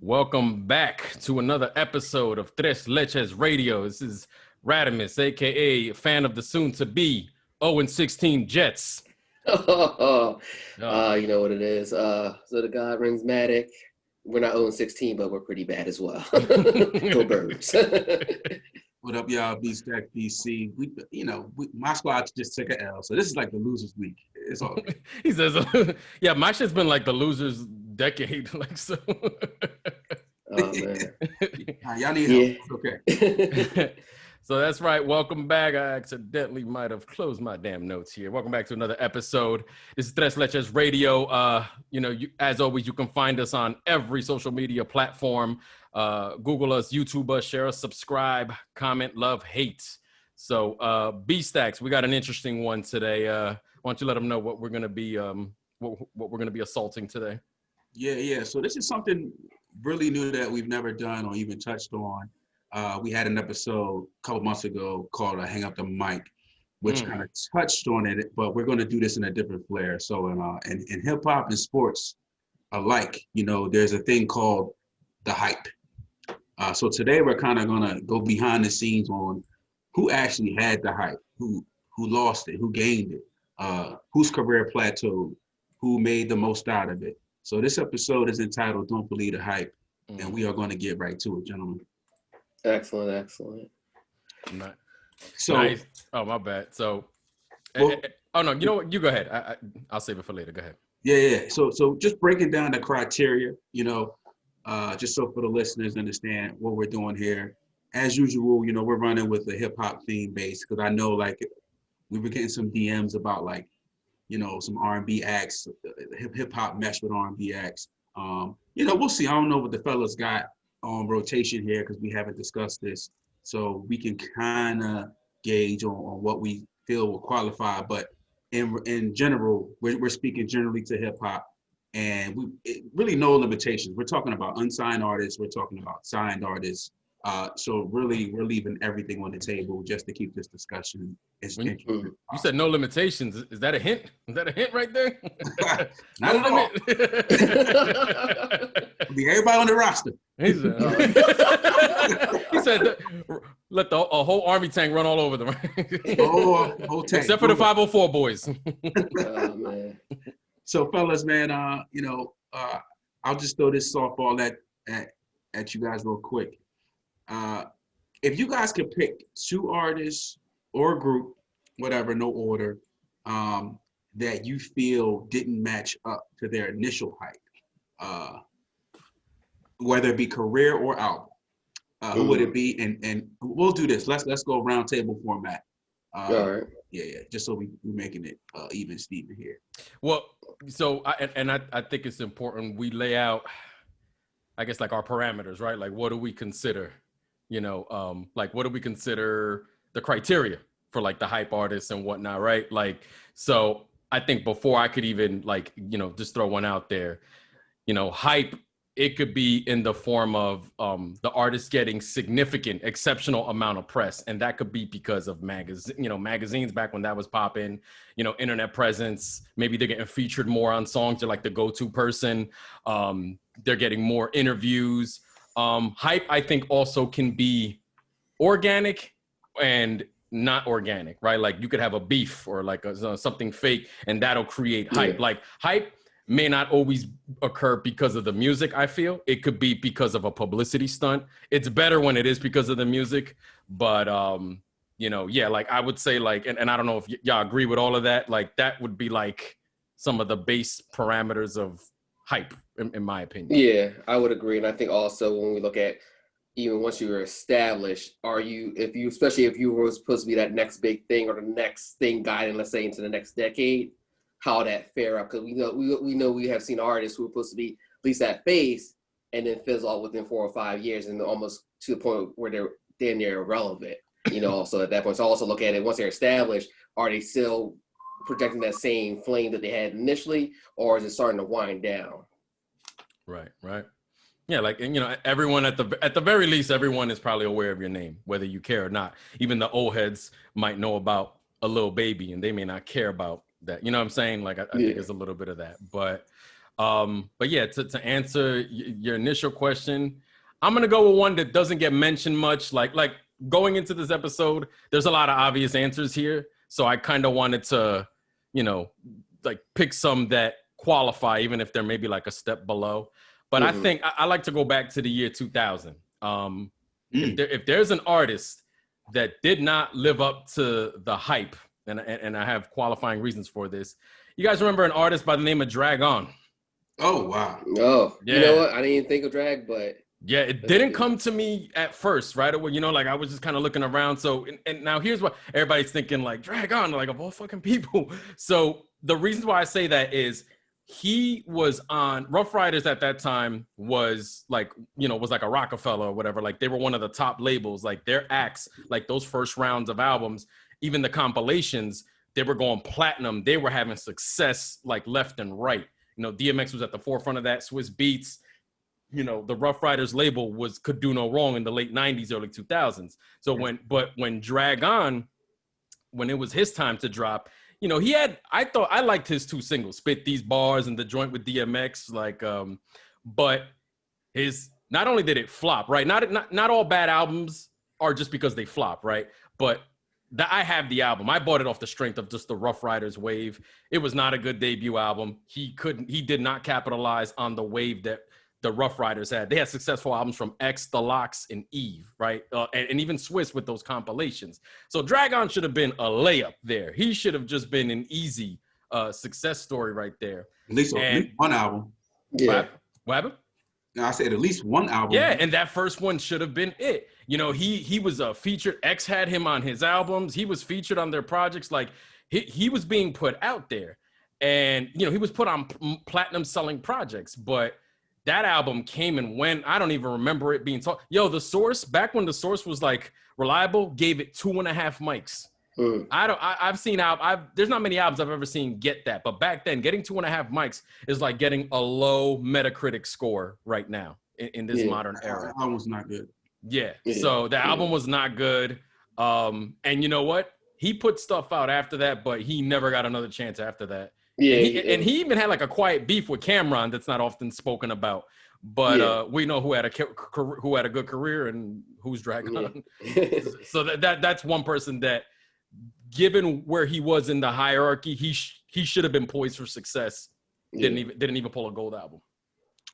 Welcome back to another episode of Tres Leches Radio. This is Radimus, aka fan of the soon-to-be 0-16 Jets. You know what it is. So the God rings Matic. We're not 0-16, but we're pretty bad as well. Go Birds. What up, y'all? B-Stack DC. My squad just took an L, so this is like the losers' week. It's all good. He says, "Yeah, my shit's been like the losers' decade." Like so. Oh man. Y'all need help. Okay. So that's right. Welcome back. I accidentally might have closed my damn notes here. Welcome back to another episode. This is Tres Leches Radio. As always, you can find us on every social media platform. Google us, YouTube us, share us, subscribe, comment, love, hate. So B-Stacks, we got an interesting one today. Why don't you let them know what we're gonna be what we're gonna be assaulting today? Yeah. So this is something really new that we've never done or even touched on. We had an episode a couple months ago called Hang Up the Mic, which kind of touched on it, but we're going to do this in a different flair. So in hip hop and sports alike, there's a thing called the hype. So today we're kind of going to go behind the scenes on who actually had the hype, who lost it, who gained it, whose career plateaued, who made the most out of it. So this episode is entitled Don't Believe the Hype, and we are going to get right to it, gentlemen. Excellent. So, nice. Oh, my bad. So, no, you know what? You go ahead. I'll save it for later. Go ahead. Yeah. So just breaking down the criteria, just so for the listeners understand what we're doing here. As usual, we're running with a hip hop theme base because I know we were getting some DMs about some R&B acts, hip hop mesh with R&B acts. We'll see. I don't know what the fellas got on rotation here because we haven't discussed this, so we can kind of gauge on what we feel will qualify. But in general, we're speaking generally to hip hop, and really no limitations. We're talking about unsigned artists. We're talking about signed artists. So really, we're leaving everything on the table just to keep this discussion. You said no limitations. Is that a hint? Is that a hint right there? Not at all. Be everybody on the roster. He said let the whole army tank run all over them. whole tank. Except for the 504 boys. Oh man. So fellas, man, I'll just throw this softball at you guys real quick. If you guys could pick two artists or a group, whatever, no order, that you feel didn't match up to their initial hype, whether it be career or album, who would it be? And we'll do this. Let's go round table format. All right. Yeah. Just so we're making it even Steven here. Well, so I think it's important we lay out, I guess, like our parameters, right? Like, what do we consider? What do we consider the criteria for like the hype artists and whatnot, right? Like, so I think before I could even just throw one out there, hype, it could be in the form of the artist getting significant, exceptional amount of press. And that could be because of magazines back when that was popping, internet presence. Maybe they're getting featured more on songs. They're like the go-to person. They're getting more interviews. Hype, I think, also can be organic and not organic, right? Like you could have a beef or like something fake, and that'll create hype. Like hype may not always occur because of the music, I feel. It could be because of a publicity stunt. It's better when it is because of the music, but like I would say and I don't know if y'all agree with all of that. Like that would be like some of the base parameters of hype, in my opinion. Yeah, I would agree. And I think also when we look at even once you're established, especially if you were supposed to be that next big thing or the next thing guiding, let's say, into the next decade, how that fare up? Because we have seen artists who are supposed to be at least that face and then fizzle out within 4 or 5 years and almost to the point where they're damn near irrelevant. So at that point, so also look at it once they're established, are they still projecting that same flame that they had initially, or is it starting to wind down? Right. Yeah, everyone at the very least, everyone is probably aware of your name, whether you care or not. Even the old heads might know about a little baby, and they may not care about that. You know what I'm saying? Like I think there's a little bit of that, but But yeah, to answer your initial question, I'm gonna go with one that doesn't get mentioned much. Like going into this episode, there's a lot of obvious answers here, so I kind of wanted to, like pick some that qualify, even if they're maybe like a step below. But I think I like to go back to the year 2000. If there's an artist that did not live up to the hype, and I have qualifying reasons for this. You guys remember an artist by the name of Drag-On? Oh, wow. Oh, Yeah. You know what? I didn't even think of drag, but Yeah, it didn't come to me at first, right away. Like I was just kind of looking around. So, and now here's what everybody's thinking: like Drag-On, like of all fucking people. So the reason why I say that is he was on Rough Riders at that time was like a Rockefeller or whatever. Like they were one of the top labels. Like their acts, like those first rounds of albums, even the compilations, they were going platinum. They were having success like left and right. DMX was at the forefront of that. Swiss Beats. The Rough Riders label could do no wrong in the late 90s, early 2000s. So when Drag-On, when it was his time to drop, I liked his 2 singles, Spit These Bars and The Joint with DMX, but not only did it flop, right? Not all bad albums are just because they flop, right? But I have the album. I bought it off the strength of just the Rough Riders wave. It was not a good debut album. He did not capitalize on the wave that the Rough Riders had. They had successful albums from X, The Lox, and Eve, right? And even Swiss with those compilations. So Drag-On should have been a layup there. He should have just been an easy success story right there. At least one album. yeah. What happened? I said at least one album. Yeah, and that first one should have been it. He was featured. X had him on his albums. He was featured on their projects. Like he was being put out there, and he was put on platinum selling projects. But that album came and went. I don't even remember it being taught. The Source, back when the Source was like reliable, gave it 2.5 mics. I've seen there's not many albums I've ever seen get that, but back then getting 2.5 mics is like getting a low Metacritic score right now in this modern era. That album was not good. Yeah. So the album was not good. And you know what? He put stuff out after that, but he never got another chance after that. Yeah. And he even had like a quiet beef with Cameron that's not often spoken about. But we know who had a good career and who's Drag-On. Yeah. So that's one person that, given where he was in the hierarchy, he should have been poised for success. Didn't even pull a gold album.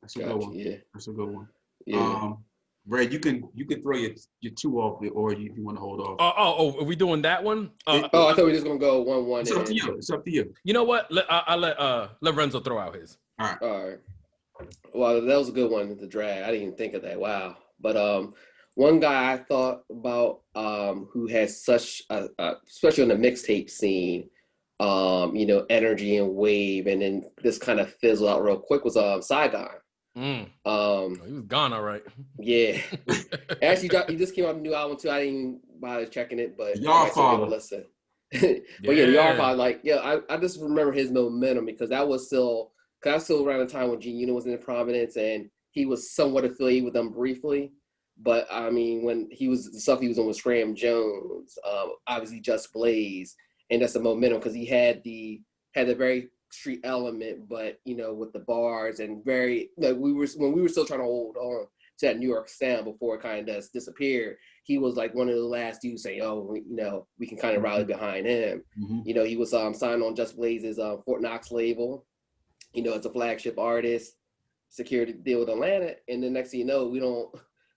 That's a good one. Yeah. That's a good one. Yeah. Ray, you can throw your 2 off, or you want to hold off. Oh, are we doing that one? I thought we were just gonna go 1-1. It's up to you. It's up to you. You know what? I'll let Renzo throw out his. All right. Well, that was a good one, the drag. I didn't even think of that. Wow. But one guy I thought about who has such especially on the mixtape scene, energy and wave, and then this kind of fizzled out real quick was Saigon. He was gone, all right. Yeah. Actually, he just came out with a new album too. I didn't even bother checking it, but Yard Father. Listen. But yeah, the Yard Father, I just remember his momentum because that was still around the time when G Unit was in Providence, and he was somewhat affiliated with them briefly. But I mean, when he was doing with Scram Jones, obviously Just Blaze, and that's the momentum because he had the very street element, but with the bars and very when we were still trying to hold on to that New York sound before it kind of disappeared. He was like one of the last dudes saying, we can kind of rally behind him. Mm-hmm. He was signed on Just Blaze's Fort Knox label, as a flagship artist, security deal with Atlanta, and the next thing you know, we don't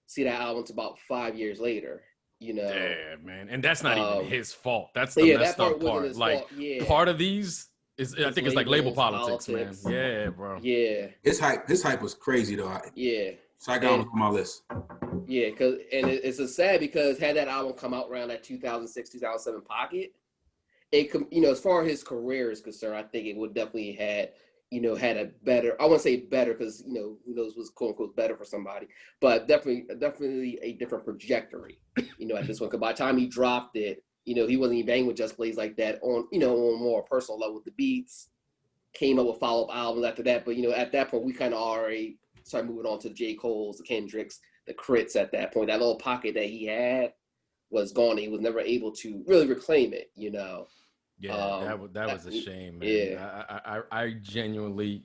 see that album until about 5 years later. Yeah, man, and that's not even his fault. That's the the messed up part. Like part of these is, I think it's like label politics, man. Yeah, bro. Yeah. His hype was crazy though. Yeah. Saigon was on my list. Yeah, it's a sad because had that album come out around that 2006, 2007 pocket, it as far as his career is concerned, I think it would definitely had a better, I wouldn't say better because, who knows what's quote unquote better for somebody, but definitely a different trajectory, at this one. Because by the time he dropped it, he wasn't even banging with Just Blaze like that on, on a more personal level with the beats, came up with follow-up albums after that. But, at that point, we kind of already started moving on to the J. Cole's, the Kendricks, the Crits at that point. That little pocket that he had was gone. He was never able to really reclaim it, Yeah, that was a shame, man. Yeah. I genuinely,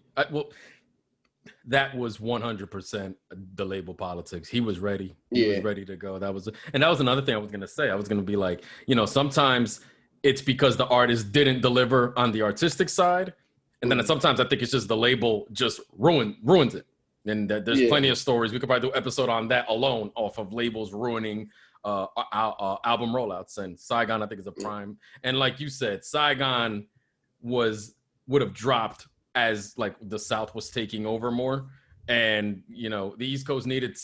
that was 100% the label politics. He was ready. He Yeah. was ready to go. And that was another thing I was going to say. I was going to be like, sometimes it's because the artist didn't deliver on the artistic side. And then sometimes I think it's just the label just ruins it. And there's plenty of stories. We could probably do an episode on that alone off of labels ruining album rollouts. And Saigon, I think, is a prime. And like you said, Saigon would have dropped as like the South was taking over more, and the East Coast needed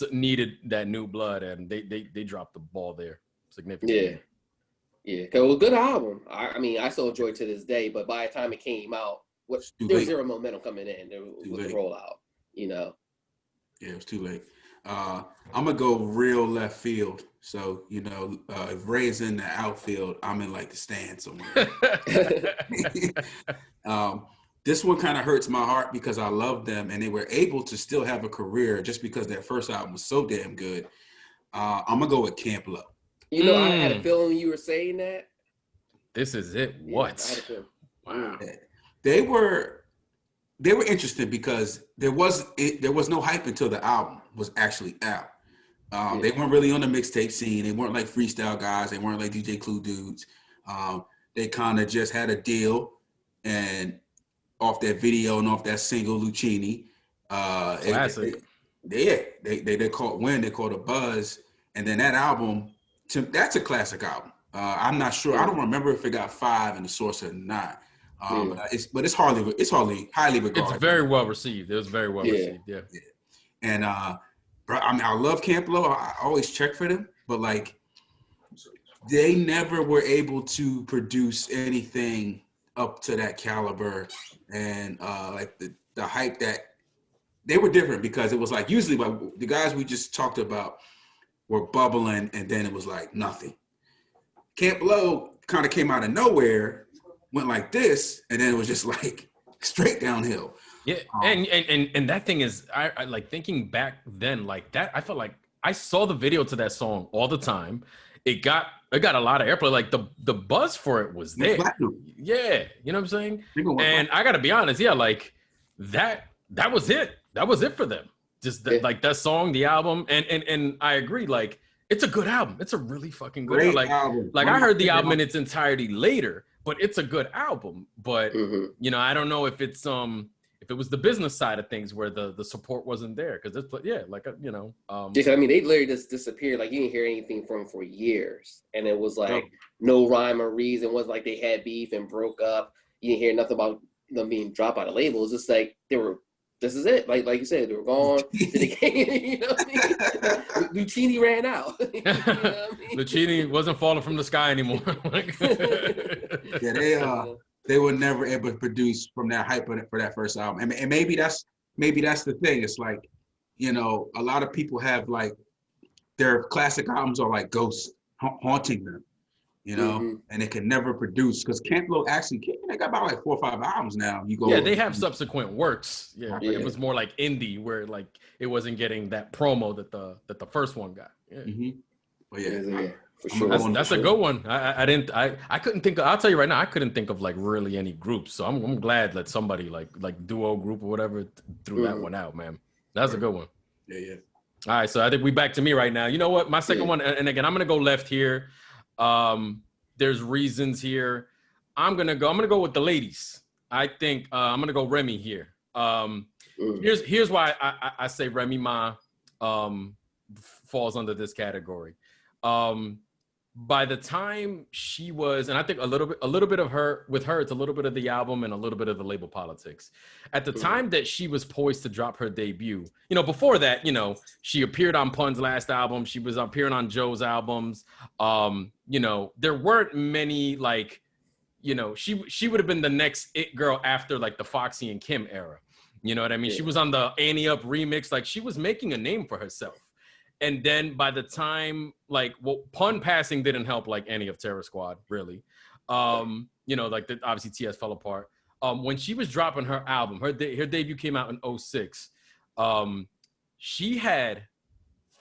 that new blood, and they dropped the ball there significantly. Yeah, cause it was a good album. I mean, I still enjoy it to this day, but by the time it came out, there was zero momentum coming in. There was the rollout, Yeah, it was too late. I'm gonna go real left field. So if Ray's in the outfield, I'm in like the stand somewhere. This one kind of hurts my heart because I love them and they were able to still have a career just because that first album was so damn good. I'm gonna go with Camp Lo. I had a feeling you were saying that. This is it. What? Wow. They were interesting because there was no hype until the album was actually out. They weren't really on the mixtape scene. They weren't like freestyle guys. They weren't like DJ Clue dudes. They kind of just had a deal, and off that video and off that single Lucchini, classic. They caught wind. They caught a buzz, and then that album. That's a classic album. I'm not sure. I don't remember if it got 5 in the source or not. But it's highly regarded. It's very well received. It was very well received. Yeah. And I love Camp Lo. I always check for them, but like they never were able to produce anything up to that caliber, and like the hype that they were different because it was like usually like the guys we just talked about were bubbling, and then it was like nothing. Camp Lo kind of came out of nowhere, went like this, and then it was just like straight downhill. Yeah, and that thing is, I like thinking back then, like that. I felt like I saw the video to that song all the time. It got a lot of airplay. Like the buzz for it was there. Yeah, you know what I'm saying. And I gotta be honest, like that was it. That was it for them. Just like that song, the album, and I agree. Like it's a good album. It's a really fucking good album. Like I heard the album in its entirety later, but it's a good album. But I don't know if it's if it was the business side of things where the support wasn't there, because it's I mean, they literally just disappeared. Like you didn't hear anything from them for years, and it was like no rhyme or reason. It wasn't like they had beef and broke up. You didn't hear nothing about them being dropped out of labels. Just like they were. This is it. Like you said, they were gone. You know what I mean? Lucchini ran out. You know what I mean? Lucchini wasn't falling from the sky anymore. They were never able to produce from that hype for that first album. And maybe that's the thing. It's like, a lot of people have like their classic albums are like ghosts haunting them, and they can never produce, because Camp Lo actually, they got about like 4 or 5 albums now. They have subsequent works. It was more like indie, where like it wasn't getting that promo that the first one got. But for sure. That's a good one. I couldn't think of, I'll tell you right now, I couldn't think of like really any groups. So I'm glad that somebody like duo group or whatever threw that one out, man. That's a good one. Yeah. All right, so I think we back to me right now. You know what? My second one, and again, I'm gonna go left here. There's reasons here. I'm gonna go with the ladies. I think I'm gonna go Remy here. Here's why I say Remy Ma falls under this category. By the time she was, and I think a little bit of her, with her, it's a little bit of the album and a little bit of the label politics. At the time that she was poised to drop her debut, before that, she appeared on Pun's last album. She was appearing on Joe's albums. There weren't many she would have been the next it girl after like the Foxy and Kim era. You know what I mean? Yeah. She was on the Annie Up remix. Like she was making a name for herself. And then by the time, Pun passing didn't help like any of Terror Squad, really. Obviously TS fell apart. When she was dropping her album, her debut came out in 2006. She had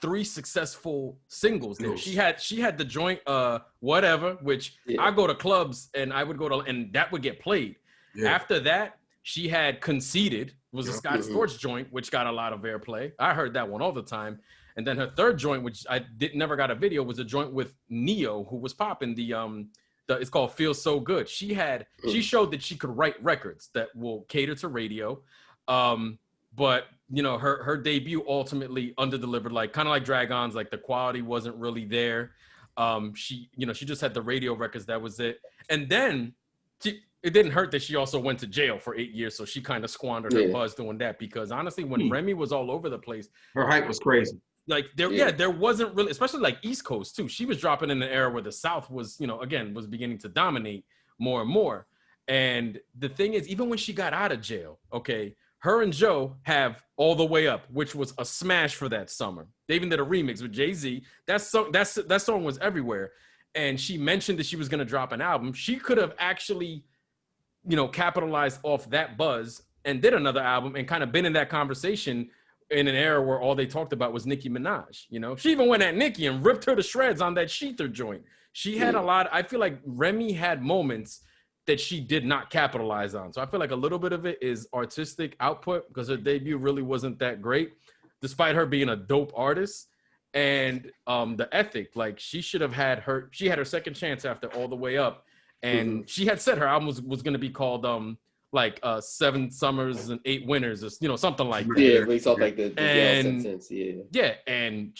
3 successful singles there. She had the joint Whatever, which I go to clubs and I would go to, and that would get played. Yeah. After that, she had Conceited, was a Yeah. Scott Storch joint, which got a lot of airplay. I heard that one all the time. And then her third joint, which I never got a video, was a joint with Neo, who was popping it's called Feel So Good. She showed that she could write records that will cater to radio. But you know, her debut ultimately underdelivered, like kind of like Drag-On's, like the quality wasn't really there. She just had the radio records, that was it. And then it didn't hurt that she also went to jail for 8 years, so she kind of squandered her buzz doing that, because honestly, when Remy was all over the place, her hype was crazy. Like there wasn't really, especially like East Coast too. She was dropping in an era where the South was, was beginning to dominate more and more. And the thing is, even when she got out of jail, okay, her and Joe have All the Way Up, which was a smash for that summer. They even did a remix with Jay-Z. That song was everywhere. And she mentioned that she was going to drop an album. She could have actually, capitalized off that buzz and did another album and kind of been in that conversation in an era where all they talked about was Nicki Minaj. She even went at Nicki and ripped her to shreds on that Sheether joint. She had a lot. I feel like Remy had moments that she did not capitalize on. So I feel like a little bit of it is artistic output, because her debut really wasn't that great, despite her being a dope artist. And the ethic, like she had her second chance after All the Way Up. And she had said her album was going to be called 7 Summers and 8 Winters, or something like that. Yeah, we saw like the jail sentence. Yeah, and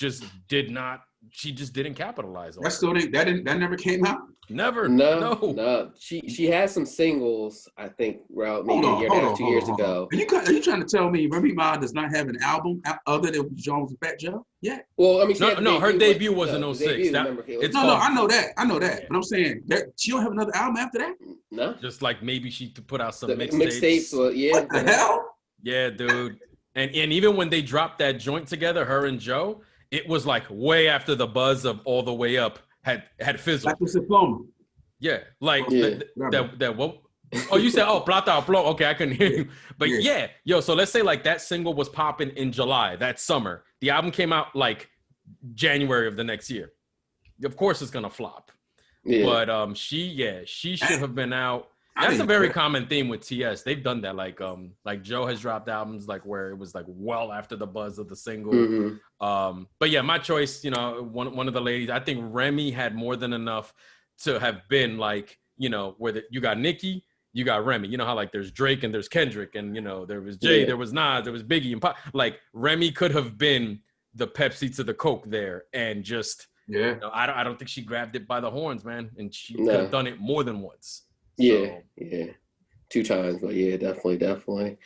she just didn't capitalize on it. That never came out. Never. No. She had some singles, I think, around maybe a year and a half, 2 years ago. Are you trying to tell me Remy Ma does not have an album other than Jones Fat Joe? Yeah. Well, I mean, her debut was in 06. I know that. Yeah. But I'm saying that she don't have another album after that. No. Just like maybe she put out some mixtapes. What the hell? Yeah, dude. And even when they dropped that joint together, her and Joe, it was like way after the buzz of All the Way Up had fizzled. Like the diploma. Yeah, like that. What? Oh, you said Plata o Plomo. Okay, I couldn't hear you. But so let's say like that single was popping in July that summer. The album came out like January of the next year. Of course, it's gonna flop. Yeah. But she should have been out. That's a very common theme with TS. They've done that. Like Joe has dropped albums like where it was like well after the buzz of the single. But yeah, my choice, one of the ladies, I think Remy had more than enough to have been like, where you got Nicki, you got Remy. You know how like there's Drake and there's Kendrick and there was Jay, there was Nas, there was Biggie and Pop. Like Remy could have been the Pepsi to the Coke there, and just I don't think she grabbed it by the horns, man, and she could have done it more than once. Yeah, 2 times, but yeah, definitely.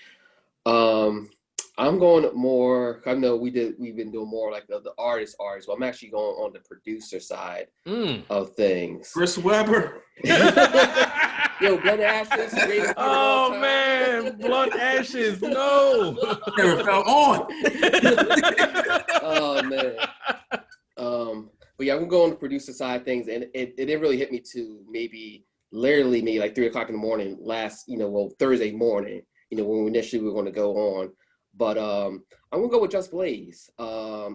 I'm going more. I know we've been doing more like the artist, but I'm actually going on the producer side of things. Chris Webber. Yo, Blunt Ashes. Oh man, Blunt Ashes. No, never felt on. Oh man. But yeah, I'm going on the producer side of things, and it didn't really hit me to maybe like 3 o'clock in the morning Thursday morning. When initially we were going to go on. But I'm gonna go with Just Blaze as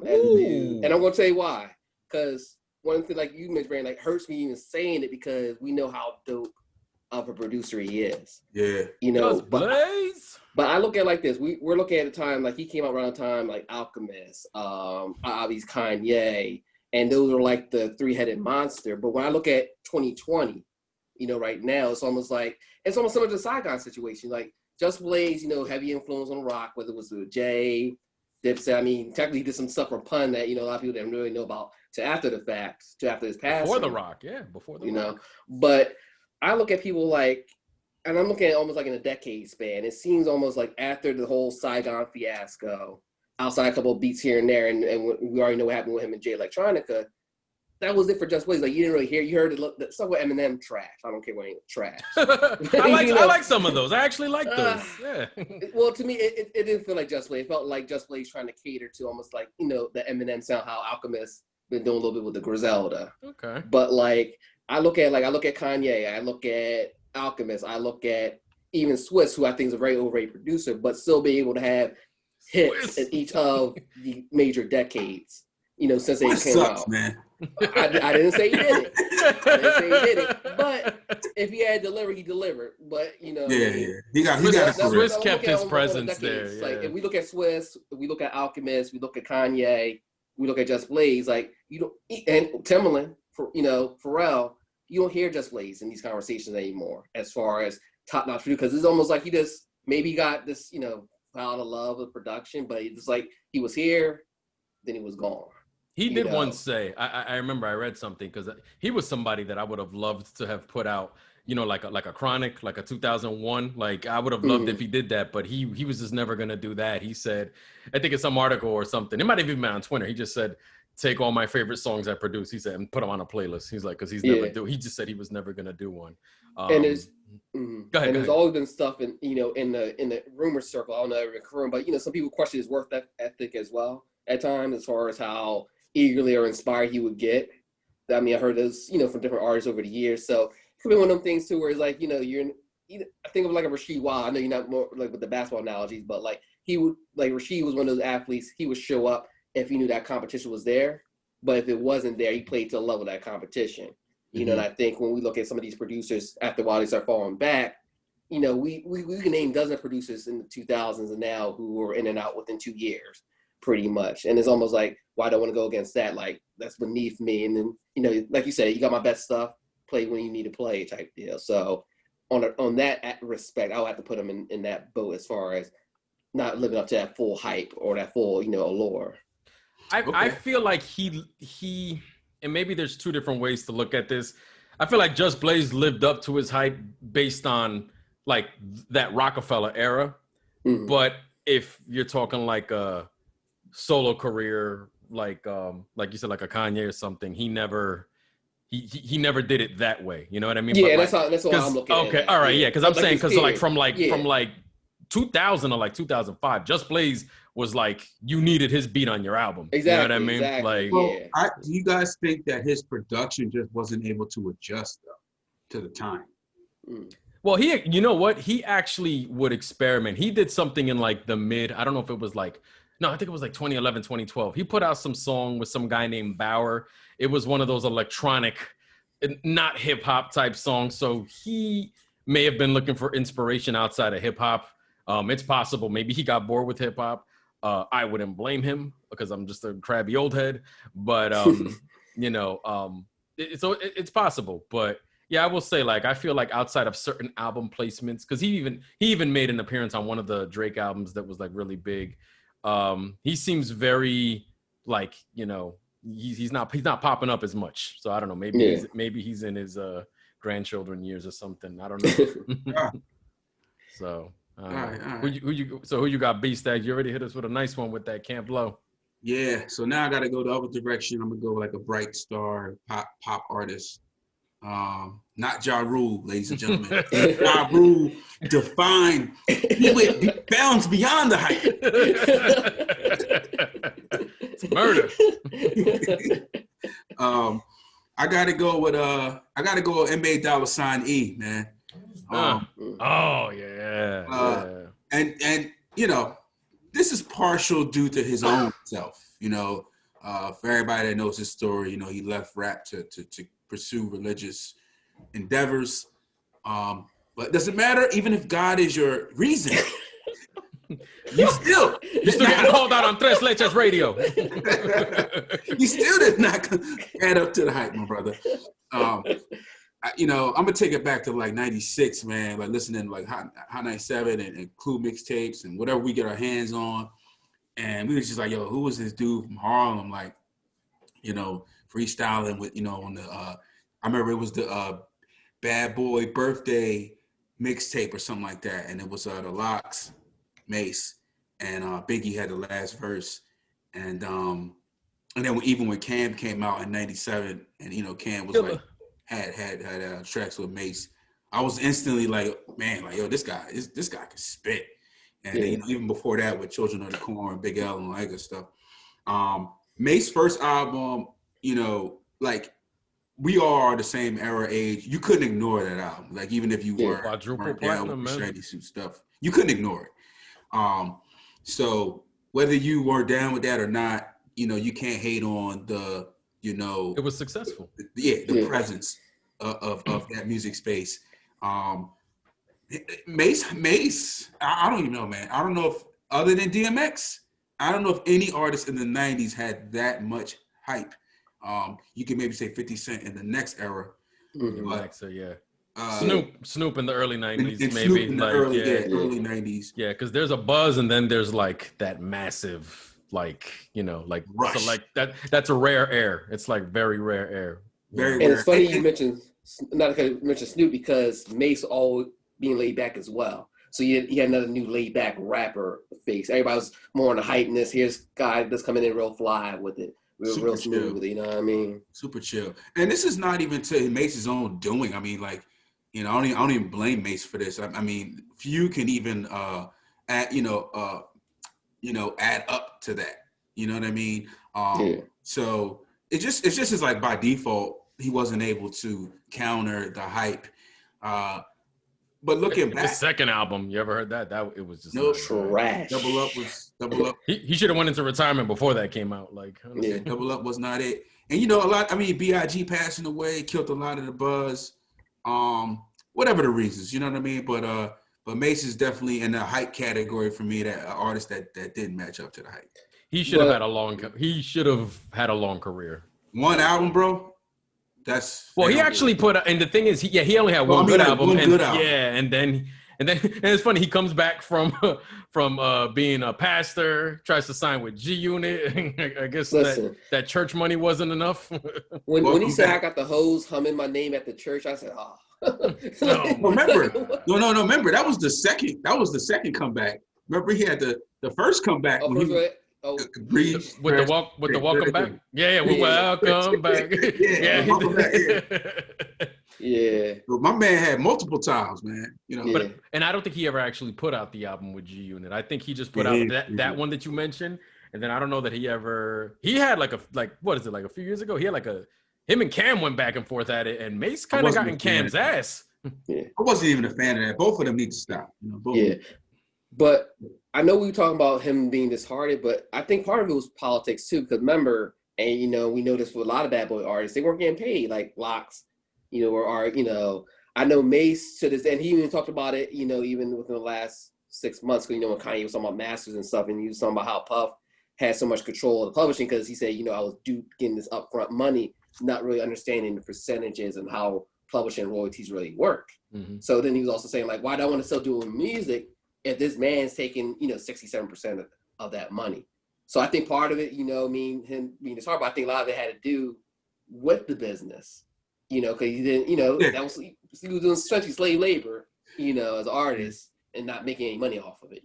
new, and I'm gonna tell you why. Because one thing, like you mentioned, Brandon, like hurts me even saying it, because we know how dope of a producer he is. Yeah, Just Blaze. But I look at it like this: we're looking at the time, like he came out around the time like Alchemist, obviously Kanye, and those are like the 3-headed monster. But when I look at 2020, right now, it's almost similar to the Saigon situation, like. Just Blaze, heavy influence on rock, whether it was with Jay, Dipset. I mean, technically he did some stuff for Pun that, a lot of people didn't really know about to after the fact, to after his passing. Before the rock, before the rock. But I look at people like, and I'm looking at it almost like in a decade span. It seems almost like after the whole Saigon fiasco, outside a couple of beats here and there, and we already know what happened with him and Jay Electronica, that was it for Just Blaze. Like, you didn't really hear. You heard the stuff with Eminem trash. I don't care what ain't trash. I like some of those. I actually like those. Yeah. Well, to me, it didn't feel like Just Blaze. It felt like Just Blaze trying to cater to almost like the Eminem sound. How Alchemist been doing a little bit with the Griselda. Okay. But like I look at Kanye. I look at Alchemist. I look at even Swiss, who I think is a very overrated producer, but still be able to have hits in each of the major decades. Since they came out. Man. I didn't say he didn't. I didn't say he did it, but if he had delivered, he delivered. But you know, Yeah, yeah. He got it for real. Swiss kept his presence there. Yeah. Like if we look at Swiss, if we look at Alchemist, we look at Kanye, we look at Just Blaze. Like you don't, and Timbaland, for Pharrell, you don't hear Just Blaze in these conversations anymore. As far as top notch because it's almost like he just maybe got this, out of love of production, but it's like he was here, then he was gone. He did once say, I remember I read something because he was somebody that I would have loved to have put out, like a Chronic, like a 2001. Like I would have loved if he did that, but he was just never gonna do that. He said, I think it's some article or something. It might have even been on Twitter. He just said, take all my favorite songs I produced. He said, and put them on a playlist. He's like, because he just said he was never gonna do one. And there's there's always been stuff in the rumor circle. I don't know if it's confirmed, but some people question his work ethic as well at times, as far as how eagerly or inspired he would get. I mean, I heard this, from different artists over the years. So it could be one of them things too, where it's like, I think of like a Rasheed Wallace. I know you're not more like with the basketball analogies, but like Rasheed was one of those athletes. He would show up if he knew that competition was there, but if it wasn't there, he played to the level of that competition. And I think when we look at some of these producers after a while they start falling back, we can name dozens of producers in the 2000s and now who were in and out within 2 years, pretty much. And it's almost like, why do I want to go against that? Like, that's beneath me. And then, like you said, you got my best stuff, play when you need to play type deal. So on that respect, I'll have to put him in that boat as far as not living up to that full hype or that full, allure. I feel like he and maybe there's two different ways to look at this. I feel like Just Blaze lived up to his hype based on like that Rockefeller era. But if you're talking like a solo career, like you said, like a Kanye or something, he never did it that way. You know what I mean? Yeah, but that's what I'm looking at. Okay, all right, yeah, because I'm saying from 2000 or like 2005, Just Blaze was like you needed his beat on your album. Exactly. You know what I mean? Exactly. Like, do you guys think that his production just wasn't able to adjust to the time? Well, you know what? He actually would experiment. He did something in like the I don't know if it was like, no, I think it was like 2011, 2012. He put out some song with some guy named Bauer. It was one of those electronic, not hip hop type songs. So he may have been looking for inspiration outside of hip hop. It's possible. Maybe he got bored with hip hop. I wouldn't blame him because I'm just a crabby old head. But, it's possible. But yeah, I will say, like, I feel like outside of certain album placements, because he even made an appearance on one of the Drake albums that was like really big. He seems very like, he's not popping up as much. So I don't know. Maybe he's in his grandchildren years or something. I don't know. So. All right. Who you got, B-Stack? You already hit us with a nice one with that Camp Low. Yeah, so now I got to go the other direction. I'm gonna go like a bright star pop artist. Not Ja Rule, ladies and gentlemen. Ja Rule defined, he bounds beyond the hype. It's murder. I gotta go with NBA Dollar Sign E, man. Yeah. And this is partial due to his own self. For everybody that knows his story, he left rap to pursue religious endeavors. But does it matter? Even if God is your reason, you still getting called out on Tres Leches Radio. You still did not add up to the hype, my brother. I'm gonna take it back to like '96, man. Like listening to like Hot 97 and Clue mixtapes and whatever we get our hands on, and we was just like, yo, who was this dude from Harlem? Like, freestyling with, on the. I remember it was the Bad Boy Birthday mixtape or something like that, and it was the Lox, Mace, and Biggie had the last verse, and then even when Cam came out in '97, and Cam was like. Had tracks with Mace, I was instantly like, man, like, yo, this guy can spit. And then, even before that with Children of the Corn, Big L, and all that good stuff. Mace's first album, like we are the same era age. You couldn't ignore that album. Like even if you were down with shiny suit stuff, you couldn't ignore it. So whether you were down with that or not, you can't hate on the you know, It was successful. the presence of that music space. Mace, I don't even know, man. I don't know if, other than DMX, I don't know if any artist in the 90s had that much hype. You could maybe say 50 Cent in the next era. Mhm. Yeah. Uh, Snoop in the early 90s, and maybe. Snoop in the Like, early, yeah. early 90s. Yeah, because there's a buzz and then there's like that massive, like, you know, like Rush. so like that's a rare air. It's like very rare air. Very And rare. it's funny you mentioned, not to mention Snoop, because Mace always being laid back as well. So you had another new laid back rapper face. Everybody was more on the hypeness. Here's guy that's coming in real fly with it, real smooth chill. with it. You know what I mean? Super chill. And this is not even to Mace's own doing. I mean, like, you know, I don't even blame Mace for this. I mean, few can even add, add up to that. You know what I mean? Yeah. So it's just is like by default he wasn't able to counter the hype. But looking The back, second album, you ever heard that? That it was just no not good. Trash. Double Up. He should have went into retirement before that came out. Like, honestly. Yeah. Double Up was not it. And you know, a lot. I mean, Big passing away killed a lot of the buzz. Whatever the reasons, you know what I mean. But Mace is definitely in the hype category for me. That artist that didn't match up to the hype. He should have had a long. He should have had a long career. One album, bro. That's Well, he actually put, and the thing is, he only had one good album, yeah, and then and it's funny, he comes back from being a pastor, tries to sign with G Unit. I guess that church money wasn't enough. when he said I got the hose humming my name at the church, I said, oh. Remember? No. Remember, that was the second comeback. Remember, he had the first comeback when he. With the welcome back. Yeah, welcome back. Welcome back. Yeah. But my man had multiple times, man. You know, but and I don't think he ever actually put out the album with G Unit. I think he just put out that one that you mentioned, and then I don't know that he had like a few years ago. He had him and Cam went back and forth at it, and Mace kind of got in Cam's ass. Yeah. I wasn't even a fan of that. Both of them need to stop. You know, But I know we were talking about him being disheartened, but I think part of it was politics too. Because remember, and we know this with a lot of bad boy artists, they weren't getting paid like Locks, I know Mace to this, and he even talked about it, even within the last 6 months. Because when Kanye was talking about masters and stuff, and he was talking about how Puff had so much control of the publishing, because he said, I was getting this upfront money, not really understanding the percentages and how publishing royalties really work. Mm-hmm. So then he was also saying, like, why do I want to still do music if this man's taking, 67% of that money? So I think part of it, him being disheartened, but I think a lot of it had to do with the business, because he didn't, that was, he was doing essentially slave labor, as an artist and not making any money off of it,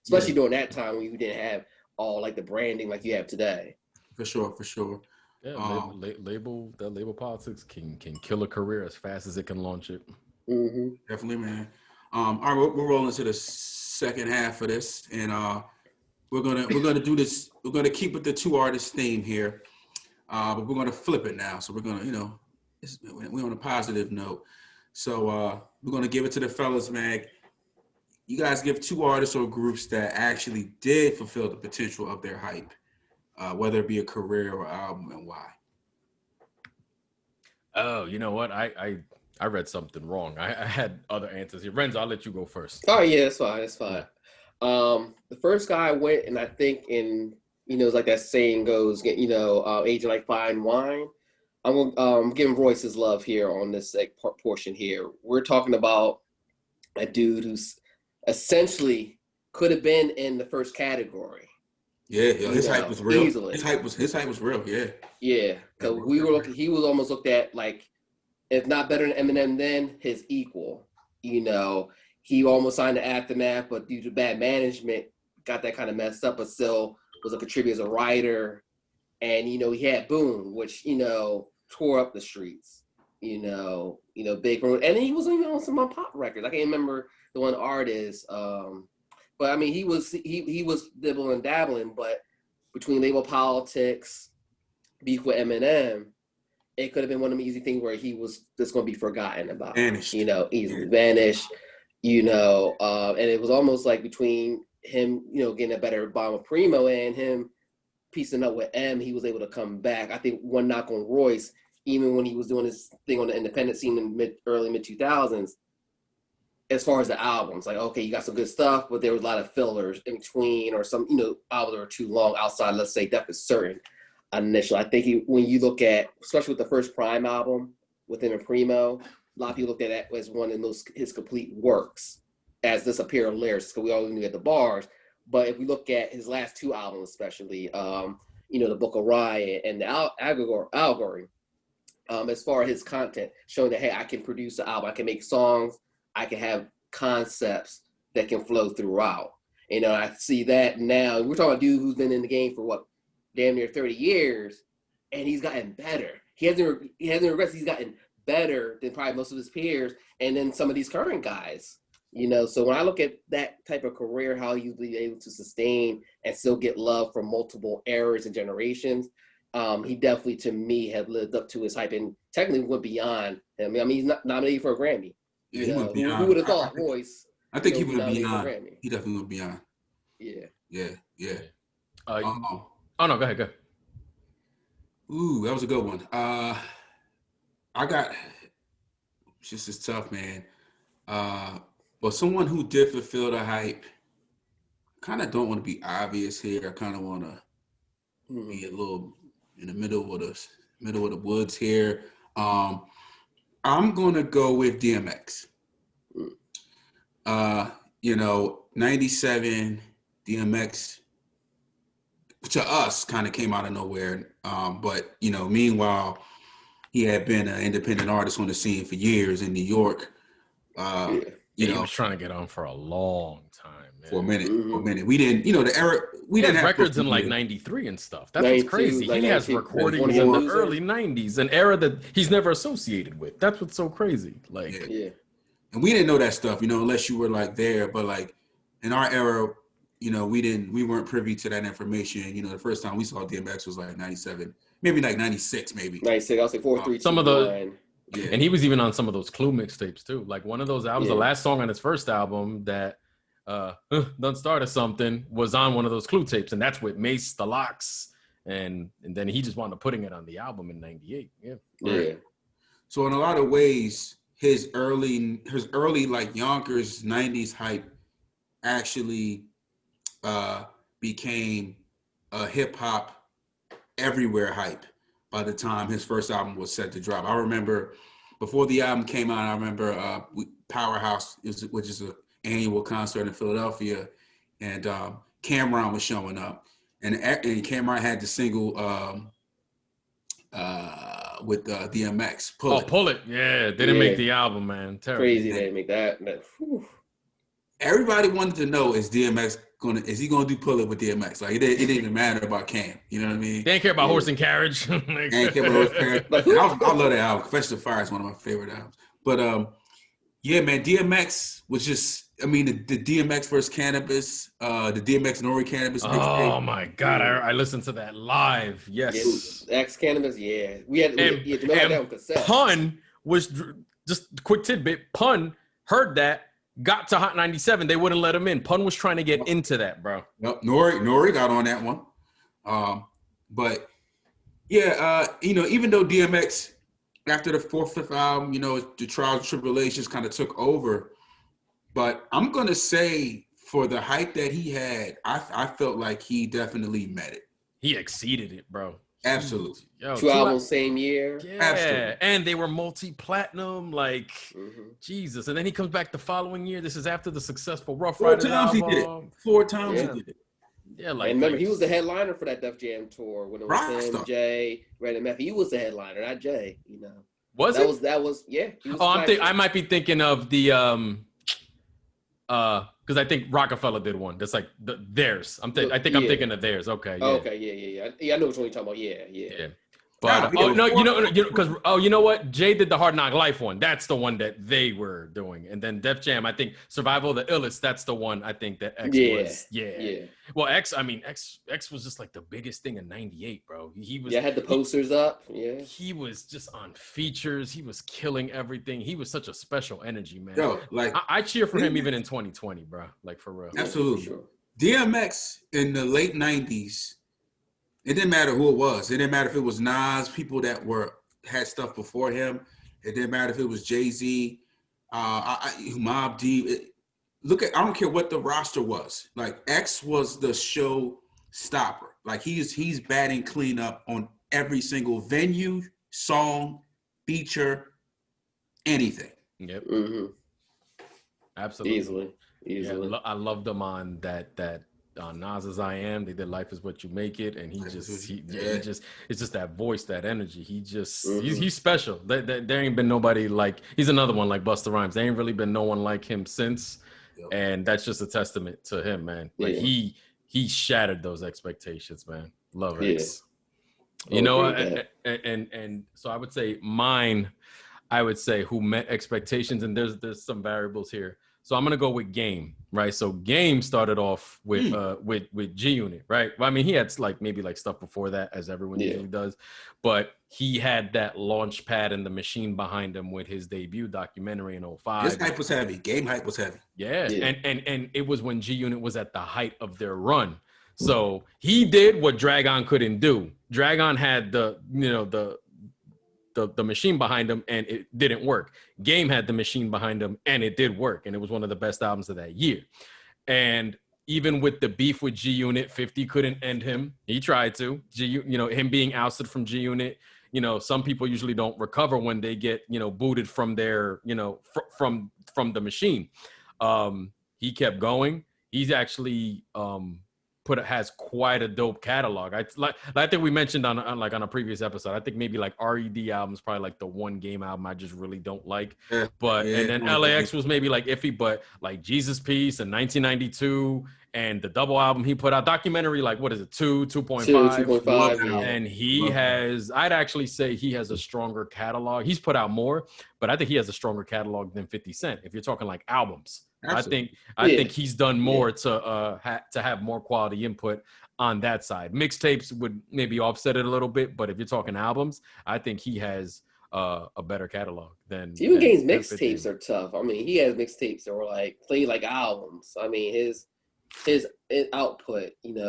especially during that time when you didn't have all like the branding like you have today. For sure. Yeah, label politics can kill a career as fast as it can launch it. Mm-hmm. Definitely, man. All right, we're rolling to the second half of this, and we're gonna do this. We're gonna keep with the two artist theme here, but we're gonna flip it now. So we're gonna, we're on a positive note. So we're gonna give it to the fellas, man. You guys give two artists or groups that actually did fulfill the potential of their hype, whether it be a career or album, and why. Oh, you know what? I read something wrong. I had other answers here. Renzo, I'll let you go first. Oh yeah, that's fine. The first guy went, and I think it's like that saying goes, aging like fine wine. I'm gonna give Royce his love here on this portion here. We're talking about a dude who's essentially could have been in the first category. Yeah, his hype was real. Easily. His hype was real. Yeah. Yeah, because he was almost looked at like, if not better than Eminem, then his equal. He almost signed the Aftermath, but due to bad management, got that kind of messed up, but still was a contributor as a writer. And, he had Boom, which, tore up the streets, big. And he was even on some pop records. I can't remember the one artist. But I mean, he was dibbling and dabbling, but between label politics, beef with Eminem, it could have been one of the easy things where he was just going to be forgotten about. Vanished. Easily vanished. And it was almost like between him, getting a better bomb with Primo and him piecing up with M, he was able to come back. I think one knock on Royce, even when he was doing his thing on the independent scene in early mid 2000s, as far as the albums, like, okay, you got some good stuff, but there was a lot of fillers in between, or some, albums that were too long outside, let's say, Death is Certain initially. I think when you look at, especially with the first Prime album with him and Primo, a lot of people looked at that as one of his complete works, as this a pair of lyrics, because we always knew at the bars. But if we look at his last two albums, especially, the Book of Riot and the Allegory, as far as his content, showing that, hey, I can produce an album, I can make songs, I can have concepts that can flow throughout. I see that now. We're talking about a dude who's been in the game for damn near 30 years, and he's gotten better. He hasn't regrets. He's gotten better than probably most of his peers, and then some of these current guys. So when I look at that type of career, how he'll be able to sustain and still get love from multiple eras and generations, he definitely, to me, has lived up to his hype and technically went beyond him. I mean, he's not nominated for a Grammy. Yeah, he went beyond. Who would have thought Royce? I think he went beyond. He definitely went beyond. Yeah. Oh no, go ahead. Ooh, that was a good one. It's just as tough, man. But someone who did fulfill the hype, kind of don't want to be obvious here. I kind of want to be a little in the middle of the woods here. I'm gonna go with DMX. 97 DMX to us kind of came out of nowhere. But meanwhile, he had been an independent artist on the scene for years in New York. He was trying to get on for a long time, man. For a minute. We didn't, the era, we didn't have records in like 93 and stuff. That's what's crazy. He has recordings in the early 90s, an era that he's never associated with. That's what's so crazy. And we didn't know that stuff, unless you were like there. But like in our era, we weren't privy to that information. The first time we saw DMX was like 97, maybe like 96, maybe. 96, I'll say 4, 3, 2, some of the. Yeah. And he was even on some of those Clue mixtapes too. Like one of those albums, the last song on his first album that Done Start or Something was on one of those Clue tapes. And that's with Mace, The Lox. And then he just wound up putting it on the album in 98. Yeah. Right. So in a lot of ways, his early like Yonkers 90s hype actually became a hip hop everywhere hype by the time his first album was set to drop. I remember before the album came out, I remember Powerhouse, which is an annual concert in Philadelphia, and Cam'ron was showing up. And Cam'ron had the single with DMX, Pull It. Pull It. Yeah, they didn't make the album, man. Terrible. Crazy they didn't make that. Everybody wanted to know, is he gonna do Pull It with DMX? Like it didn't even matter about Cam. You know what I mean? They didn't care about Horse and Carriage. They didn't care about Horse and Carriage. I love that album. Confessions of Fire is one of my favorite albums. But yeah, man, DMX was just. I mean, the DMX versus Cannabis, the DMX Nori Cannabis. Oh my God, I listened to that live. Yes, X Cannabis. Yeah, we had that on cassette. Pun was just quick tidbit. Pun heard that. Got to Hot 97, they wouldn't let him in. Pun was trying to get into that, bro. Nope, Nori got on that one. But yeah, even though DMX, after the fourth, fifth album, the Trials and Tribulations kind of took over. But I'm gonna say for the hype that he had, I felt like he definitely met it. He exceeded it, bro. Absolutely. Yo, two albums same year. Yeah, absolutely. And they were multi-platinum, like Jesus. And then he comes back the following year. This is after the successful Rough Riders album. He did it. 4 times he did it. Yeah, like. And remember, he was the headliner for that Def Jam tour when it was him, Jay, Red and Meth. He was the headliner, not Jay. Was it? That was yeah. I might be thinking of the because I think Rockefeller did one. That's like theirs. I think I'm thinking of theirs. Okay. Yeah. Okay. Yeah. I know which one you're talking about. Yeah. But because you know what? Jay did the Hard Knock Life one. That's the one that they were doing, and then Def Jam. I think Survival of the Illest. That's the one I think that X was. Yeah. Well, X was just like the biggest thing in '98, bro. He was. Yeah, had the posters up. Yeah. He was just on features. He was killing everything. He was such a special energy, man. Yo, like I cheer for him even in 2020, bro. Like for real. Absolutely. Sure. DMX in the late '90s It didn't matter who it was. It didn't matter if it was Nas, people that had stuff before him. It didn't matter if it was Jay-Z, Mobb Deep. I don't care what the roster was. Like X was the show stopper. Like he's batting cleanup on every single venue, song, feature, anything. Yep. Mm-hmm. Absolutely. Easily. Yeah, I loved them on that Nas's I Am. They did Life Is What You Make It, and he just it's just that voice, that energy. He just he's special. There ain't been nobody like, he's another one like Busta Rhymes. There ain't really been no one like him since, and that's just a testament to him, man. Like he shattered those expectations, man. Love X. You know, and so I would say who met expectations, and there's some variables here. So I'm gonna go with Game, right? So Game started off with G Unit, right? Well, I mean, he had maybe stuff before that, as everyone usually does, but he had that launch pad and the machine behind him with his debut documentary in 2005. His hype was heavy. Game hype was heavy. Yeah. And it was when G Unit was at the height of their run. So he did what Dragon couldn't do. Dragon had the machine behind him, and it didn't work. Game had the machine behind him, and it did work, and it was one of the best albums of that year. And even with the beef with G Unit, 50 couldn't end him. He tried to. Him being ousted from G Unit. Some people usually don't recover when they get booted from their from the machine. He kept going. He's actually has quite a dope catalog. I think we mentioned on a previous episode. I think maybe RED album's probably the one Game album I just really don't like. And then LAX was maybe iffy, but Jesus Piece and 1992 and the double album he put out, documentary, what is it, 2.5? 2.5. And I'd actually say he has a stronger catalog. He's put out more, but I think he has a stronger catalog than 50 Cent. If you're talking albums. Absolutely. I think he's done more to have more quality input on that side. Mixtapes would maybe offset it a little bit, but if you're talking albums, I think he has a better catalog than even Game's mixtapes are tough. I mean, he has mixtapes that were played like albums. I mean, his output, even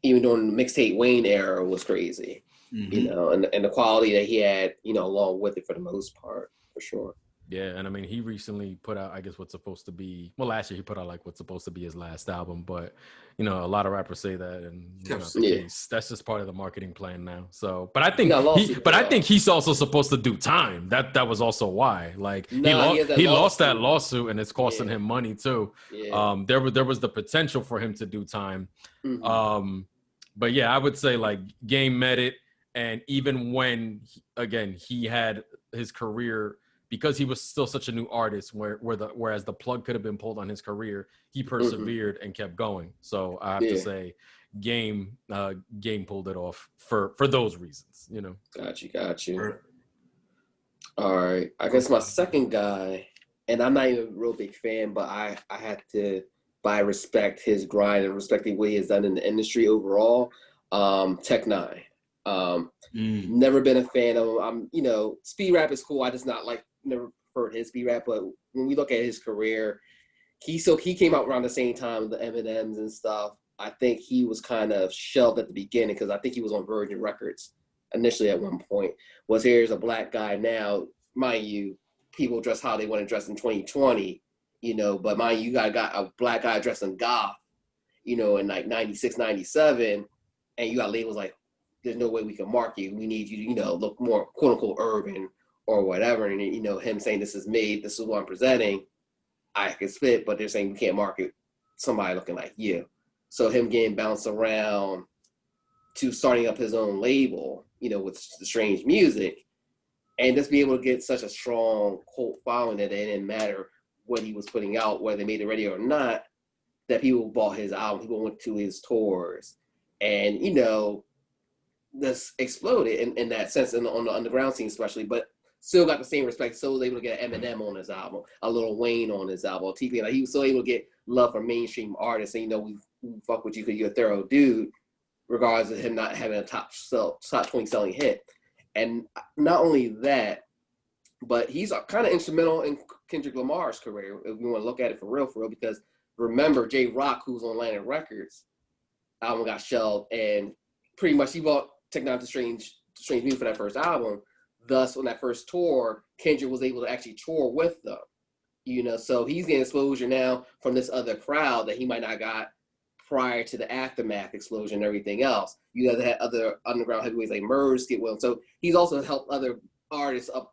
during the mixtape Wayne era was crazy. Mm-hmm. And the quality that he had, along with it for the most part, for sure. Yeah, and I mean, he recently put out, I guess, last year he put out what's supposed to be his last album, but a lot of rappers say that, and case. That's just part of the marketing plan now. So, but I think he's also supposed to do time. That was also why, he lost that lawsuit, and it's costing him money too. Yeah. There was the potential for him to do time. Mm-hmm. But yeah, I would say Game met it, and even when he had his career. Because he was still such a new artist, whereas the plug could have been pulled on his career, he persevered and kept going. So I have to say, Game pulled it off for those reasons. Got you. All right, I guess my second guy, and I'm not even a real big fan, but I had to, respect his grind and respect what he has done in the industry overall. Tech Nine. Never been a fan of him. Speed rap is cool. I just never preferred his speed rap. But when we look at his career, he came out around the same time, the Eminems and stuff. I think he was kind of shelved at the beginning because I think he was on Virgin Records initially at one point. Here's a black guy now, mind you, people dress how they want to dress in 2020, but mind you, got a black guy dressed in goth, in 96, 97, and you got labels there's no way we can market you. We need you to, look more quote unquote urban or whatever. And, him saying this is what I'm presenting, I can spit, but they're saying we can't market somebody looking like you. So him getting bounced around to starting up his own label, with the Strange Music, and just be able to get such a strong cult following that it didn't matter what he was putting out, whether they made it radio or not, that people bought his album, people went to his tours. And, this exploded in that sense, on the underground scene especially, but still got the same respect. Still was able to get Eminem on his album, a Lil Wayne on his album, TP. He was still able to get love from mainstream artists, and we fuck with you because you're a thorough dude, regardless of him not having a top 20 selling hit. And not only that, but he's kind of instrumental in Kendrick Lamar's career, if we want to look at it for real, because remember, J Rock, who's on Atlantic Records, album got shelved, and pretty much he bought Take Me Out to Strange Music for that first album. Thus, on that first tour, Kendrick was able to actually tour with them. So he's getting exposure now from this other crowd that he might not got prior to the Aftermath explosion and everything else. You guys had other underground heavyweights like Murs get well. So he's also helped other artists of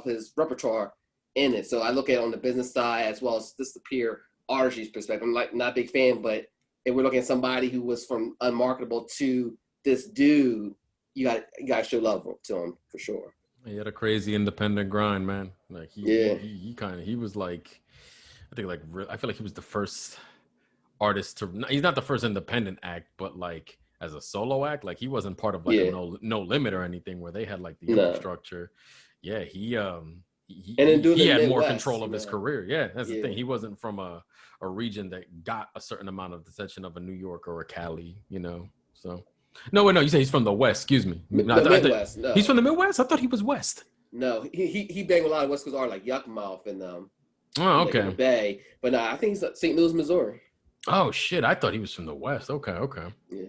his repertoire in it. So I look at it on the business side as well as just the pure artistry perspective. I'm not a big fan, but if we're looking at somebody who was from unmarketable to this dude, you got to show love to him for sure. He had a crazy independent grind, man. Like he was like, I feel like he was the first artist to. He's not the first independent act, but like as a solo act, like he wasn't part of like a No Limit or anything where they had like the infrastructure. Yeah, he had more control of his career. Yeah, that's the thing. He wasn't from a region that got a certain amount of attention of a New York or a Cali, So. No, wait, no. You say he's from the West. Excuse me. The Midwest. No. He's from the Midwest. I thought he was West. No, he banged with a lot of West Coast artists like Yuckmouth and Oh, okay. Like the Bay, but no, I think he's St. Louis, Missouri. Oh shit! I thought he was from the West. Okay. Yeah.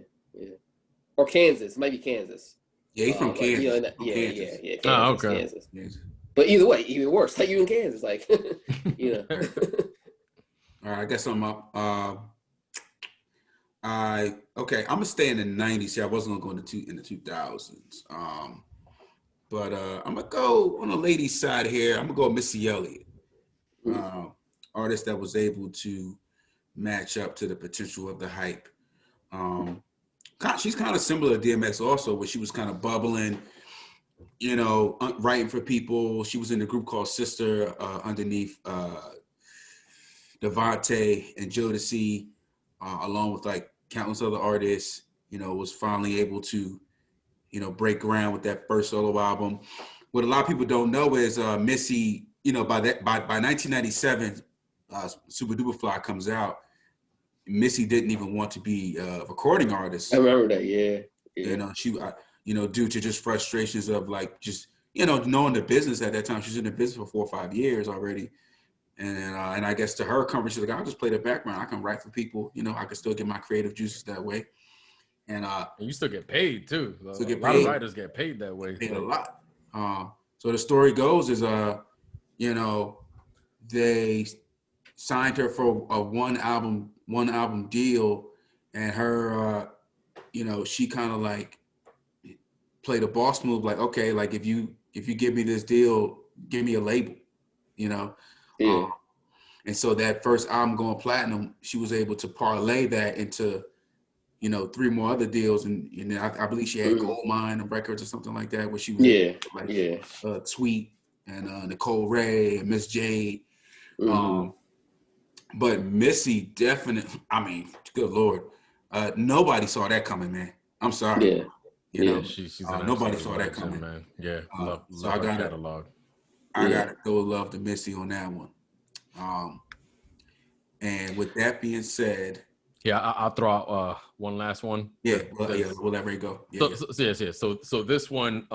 Or Kansas. Maybe Kansas. Yeah, he's from Kansas. Kansas, oh, okay. Kansas. But either way, even worse. Like you in Kansas, like All right, I guess I'm up. I'm gonna stay in the '90s. Yeah, I wasn't gonna go in the 2000s. But I'm gonna go on the ladies' side here. I'm gonna go with Missy Elliott, artist that was able to match up to the potential of the hype. She's kind of similar to DMX also, where she was kind of bubbling, writing for people. She was in a group called Sister underneath Devontae and Jodeci. Along with like countless other artists, was finally able to, break ground with that first solo album. What a lot of people don't know is Missy, by 1997, Super Duper Fly comes out. Missy didn't even want to be a recording artist. I remember that, yeah. She, due to just frustrations of like just, knowing the business at that time. She's in the business for 4 or 5 years already. And I guess to her comfort, she's like, I'll just play the background. I can write for people. I can still get my creative juices that way. And you still get paid too. A lot of writers get paid that way. Paid a lot. So the story goes is, they signed her for a one album deal, and her, she kind of like played a boss move. Like, okay, like if you give me this deal, give me a label, Yeah. And so that first album going platinum, she was able to parlay that into, 3 more other deals, and I believe she had Gold Mine Records or something like that, where she was Tweet and Nicole Ray and Miss Jade. But Missy definitely, I mean, good Lord, nobody saw that coming, man. I'm sorry. She's nobody saw that coming, man. Yeah, so I got catalog. I got to go love to Missy on that one. And with that being said, I'll throw out one last one. We'll let Ray go. So this one,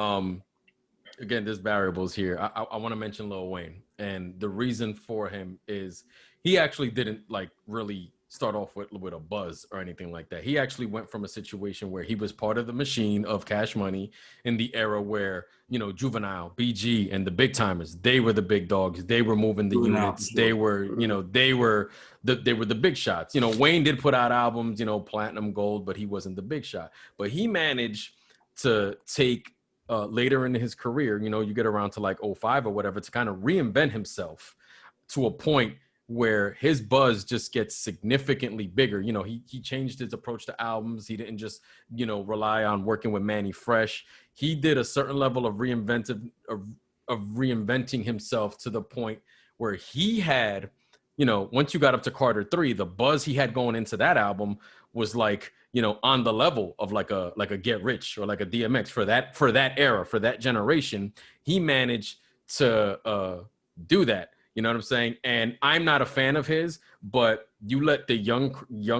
again, there's variables here. I want to mention Lil Wayne, and the reason for him is he actually didn't like really start off with a buzz or anything like that. He actually went from a situation where he was part of the machine of Cash Money in the era where, Juvenile, BG, and the big timers, they were the big dogs. They were moving the units. Sure. They were, they were the big shots. Wayne did put out albums, platinum, gold, but he wasn't the big shot. But he managed to take later in his career, you get around to like 05 or whatever, to kind of reinvent himself to a point where his buzz just gets significantly bigger. He changed his approach to albums. He didn't just, rely on working with Manny Fresh. He did a certain level of reinventing himself to the point where he had, once you got up to Carter 3, the buzz he had going into that album was like, on the level of like a Get Rich or like a DMX for that era, for that generation. He managed to do that. You know what I'm saying? And I'm not a fan of his, but you let the young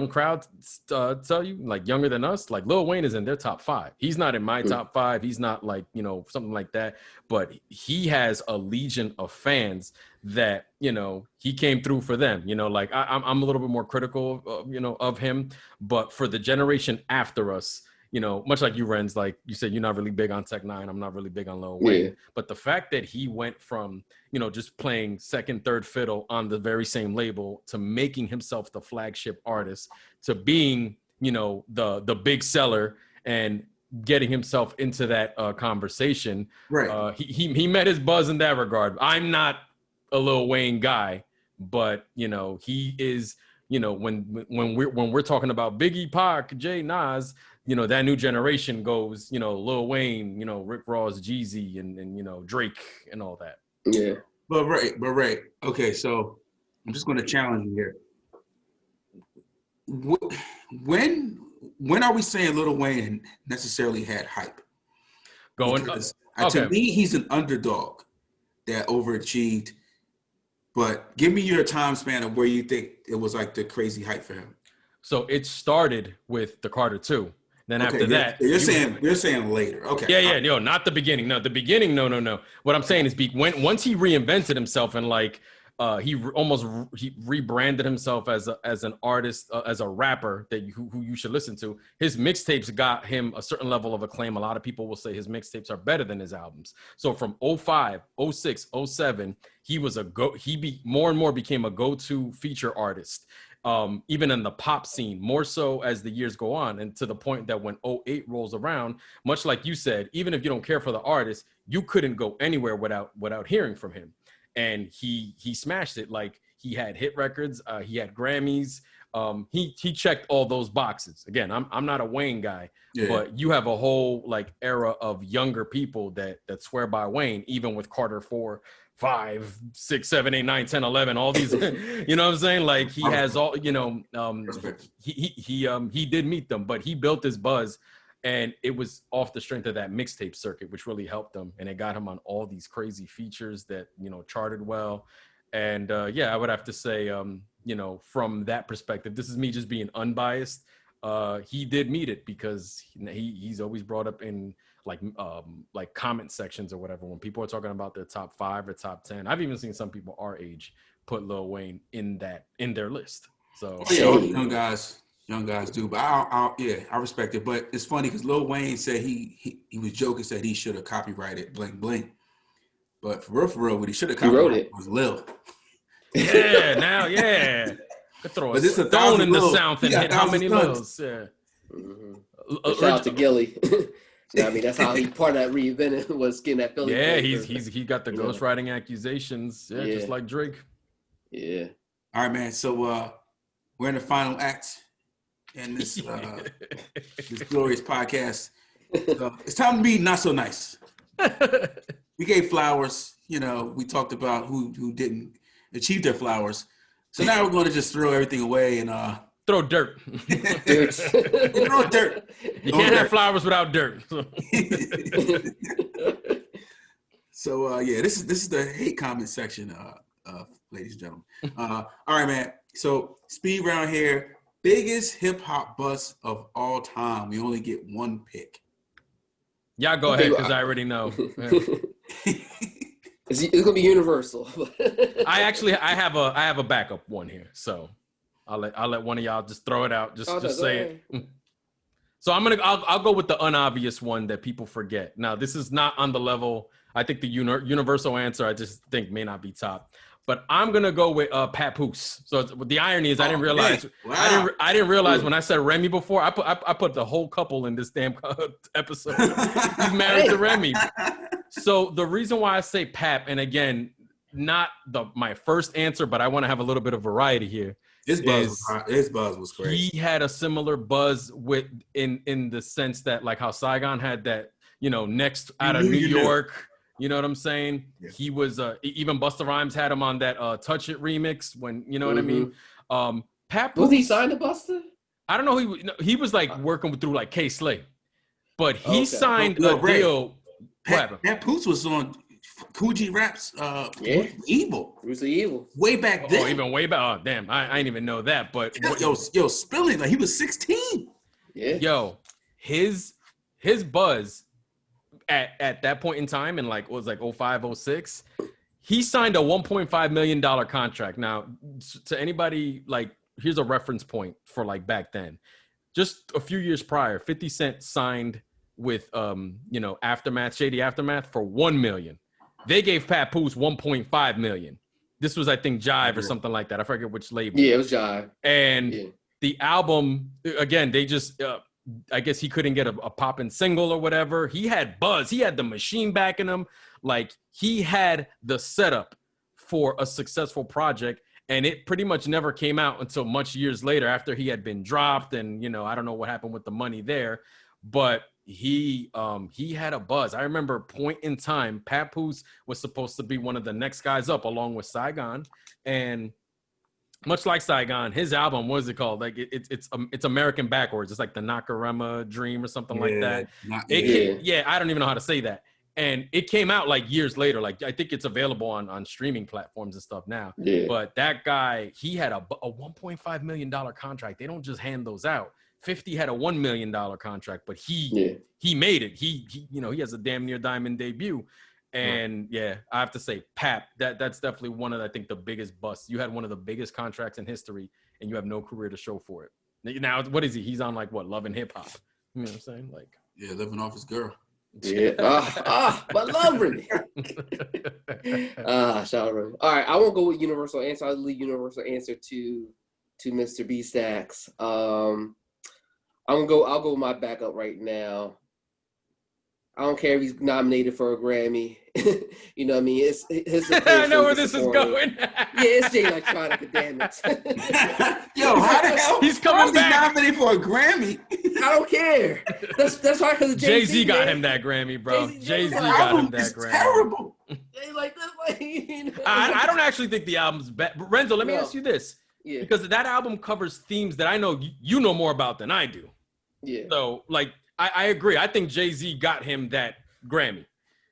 crowd tell you, like younger than us, like Lil Wayne is in their top 5. He's not in my top 5. He's not like, something like that. But he has a legion of fans that, he came through for them. Like I'm a little bit more critical, of him. But for the generation after us, you know, much like you, Renz, like you said, you're not really big on Tech Nine. I'm not really big on Lil Wayne. Yeah. But the fact that he went from, you know, just playing second, third fiddle on the very same label to making himself the flagship artist to being, you know, the big seller and getting himself into that conversation. Right. He met his buzz in that regard. I'm not a Lil Wayne guy, but you know, he is, you know, when we're talking about Biggie, Pac, Jay, Nas, you know, that new generation goes, you know, Lil Wayne, you know, Rick Ross, Jeezy, and you know, Drake and all that. Yeah. But right. Okay, so I'm just going to challenge you here. When are we saying Lil Wayne necessarily had hype? Because, to me, he's an underdog that overachieved. But give me your time span of where you think it was like the crazy hype for him. So it started with the Carter 2. Then after that, you're saying later. Okay. Yeah. No, not the beginning. No, the beginning. No. What I'm saying is, once he reinvented himself and like he rebranded himself as an artist, as a rapper who you should listen to. His mixtapes got him a certain level of acclaim. A lot of people will say his mixtapes are better than his albums. So from 05, 06, 07, he more and more became a go-to feature artist. Even in the pop scene, more so as the years go on, and to the point that when 08 rolls around, much like you said, even if you don't care for the artist, you couldn't go anywhere without hearing from him. And he smashed it. Like, he had hit records, he had Grammys, he checked all those boxes. Again, I'm not a Wayne guy, but you have a whole like era of younger people that swear by Wayne, even with Carter 4, 5, 6, 7, 8, 9, 10, 11, all these, you know what I'm saying? Like, he has all, you know, he did meet them, but he built his buzz, and it was off the strength of that mixtape circuit, which really helped him. And it got him on all these crazy features that, you know, charted well. And yeah, I would have to say, you know, from that perspective, this is me just being unbiased. He did meet it, because he's always brought up in like comment sections or whatever, when people are talking about their top 5 or top 10. I've even seen some people our age put Lil Wayne in their list. So young guys do, but I respect it. But it's funny because Lil Wayne said he was joking, said he should have copyrighted Bling Bling, but for real, what he should have copyrighted was Lil. Could throw a stone in the South and hit how many Lils? Yeah. Mm-hmm. Shout out to Gilly. I mean, that's how he part of that reinvented was getting that Philly. Yeah, he got the ghostwriting accusations. Yeah, just like Drake. Yeah. All right, man. So we're in the final act in this this glorious podcast. So it's time to be not so nice. We gave flowers. You know, we talked about who didn't achieve their flowers. So now we're going to just throw everything away and throw dirt. Throw dirt. You can't have flowers without dirt. So yeah, this is the hate comment section, ladies and gentlemen. All right, man. So speed round here. Biggest hip hop bust of all time. We only get one pick. Y'all go ahead, because I already know. It's gonna be universal. I have a backup one here, so I'll let one of y'all just throw it out. Just say it. So I'll go with the unobvious one that people forget. Now, this is not on the level. I think the universal answer, I just think, may not be top. But I'm gonna go with Papoose. So the irony is, I didn't realize. Wow. I didn't realize when I said Remy before. I put the whole couple in this damn episode. He's married to Remy. So the reason why I say Pap, and again, not my first answer, but I want to have a little bit of variety here. His buzz was crazy. He had a similar buzz in the sense that, like how Saigon had that, you know, next out of New York. You know what I'm saying? Yeah. He was even Busta Rhymes had him on that Touch It remix, when, you know what I mean? Papoose, was he signed to Busta? I don't know. He was like working through like K Slay, but he signed a deal. Papoose was on Coogee Rap's Evil. Bruce Evil. Way back then. Oh, even way back. Oh, damn. I didn't even know that. But yo, Spilling, like he was 16. Yeah. Yo, his buzz at that point in time, and like, it was like 05, 06, he signed a $1.5 million contract. Now, to anybody, like, here's a reference point for like back then. just a few years prior, 50 Cent signed with Aftermath, Shady Aftermath for $1 million. They gave Papoose $1.5 million. This was, I think, Jive or something like that. I forget which label. Yeah, it was Jive. And the album, again, they just, I guess he couldn't get a poppin' single or whatever. He had buzz. He had the machine backing him. Like, he had the setup for a successful project. And it pretty much never came out until much years later after he had been dropped. And, I don't know what happened with the money there. But he had a buzz. I remember point in time, Papoose was supposed to be one of the next guys up along with Saigon. And much like Saigon, his album, what is it called? Like it's American backwards. It's like the Nakarama Dream or something like that. I don't even know how to say that. And it came out like years later. Like I think it's available on streaming platforms and stuff now. Yeah. But that guy, he had a $1.5 million contract. They don't just hand those out. 50 had a $1 million contract, but he made it. He he has a damn near diamond debut. And I have to say, Pap, that's definitely one of, I think, the biggest busts. You had one of the biggest contracts in history, and you have no career to show for it. Now, what is he? He's on like what? Love and Hip Hop. You know what I'm saying? Like, living off his girl. Yeah. But love Remy. Shout out Remy. All right, I won't go with universal answer. I'll leave universal answer to Mr. B Stacks. I'll go with my backup right now. I don't care if he's nominated for a Grammy. You know what I mean? It's his. I know where this is going. It's Jay Electronica, damn it. Yo, how the hell he's coming back? Nominated for a Grammy. I don't care. That's why, because Jay-Z got him that Grammy, bro. Jay-Z got him that Grammy. Terrible. I don't actually think the album's bad. Renzo, let me ask you this. Yeah. Because that album covers themes that I know you know more about than I do. Yeah. So, like, I agree. I think Jay-Z got him that Grammy.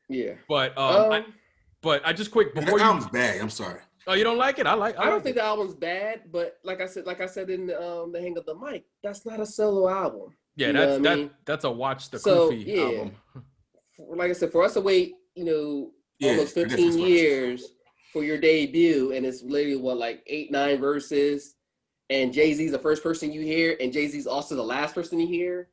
Yeah. But I just quick before the album's bad. I'm sorry. Oh, you don't like it? I don't think the album's bad, but like I said in the Hang Up the Mic, that's not a solo album. Yeah, that's a watch the Kofi album. Like I said, for us to wait, almost 15 years for your debut, and it's literally like 8-9 verses, and Jay-Z's the first person you hear, and Jay-Z's also the last person you hear